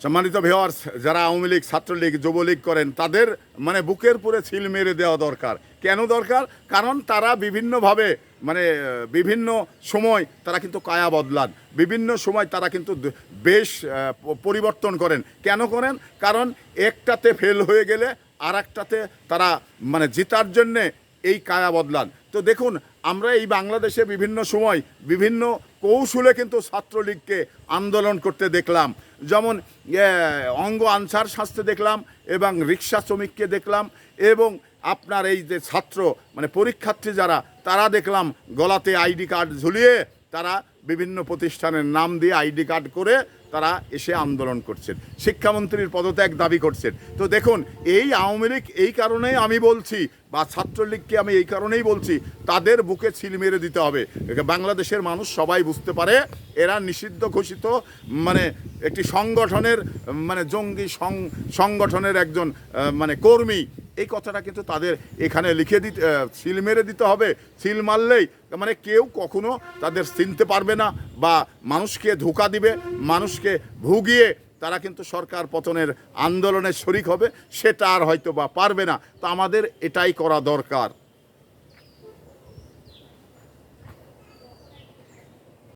সম্মানিত ভিউয়ার্স, যারা আওয়ামী লীগ, ছাত্রলীগ, যুবলীগ করেন তাদের মানে বুকের পুরে ছিল মেরে দেওয়া দরকার। কেন দরকার? কারণ তারা বিভিন্নভাবে মানে বিভিন্ন সময় তারা কিন্তু কায়া বদলান, বিভিন্ন সময় তারা কিন্তু বেশ পরিবর্তন করেন। কেন করেন? কারণ একটাতে ফেল হয়ে গেলে আর একটাতে তারা মানে জেতার জন্যে এই কায়া বদলান। তো দেখুন, আমরা এই বাংলাদেশে বিভিন্ন সময় বিভিন্ন কৌশলে কিন্তু ছাত্রলীগকে আন্দোলন করতে দেখলাম। যেমন অঙ্গ আনসার শাস্তে দেখলাম, এবং রিক্সা শ্রমিককে দেখলাম, এবং আপনার এই যে ছাত্র মানে পরীক্ষার্থী যারা তারা দেখলাম গলাতে আইডি কার্ড ঝুলিয়ে তারা বিভিন্ন প্রতিষ্ঠানের নাম দিয়ে আইডি কার্ড করে তারা এসে আন্দোলন করছেন, শিক্ষামন্ত্রীর পদত্যাগ দাবি করছেন। তো দেখুন, এই আওয়ামী লীগ এই কারণেই আমি বলছি, বা ছাত্রলীগকে আমি এই কারণেই বলছি, তাদের বুকে ছিল মেরে দিতে হবে। বাংলাদেশের মানুষ সবাই বুঝতে পারে এরা নিষিদ্ধ ঘোষিত মানে একটি সংগঠনের মানে জঙ্গি সংগঠনের একজন মানে কর্মী। এই কথাটা কিন্তু তাদের এখানে লিখে দিতে, সিল মেরে দিতে হবে। সিল মারলেই মানে কেউ কখনো তাদের চিনতে পারবে না, বা মানুষকে ধোঁকা দিবে, মানুষকে ভুগিয়ে তারা কিন্তু সরকার পতনের আন্দোলনে শরিক হবে, সেটা আর হয়তো বা পারবে না। তো আমাদের এটাই করা দরকার।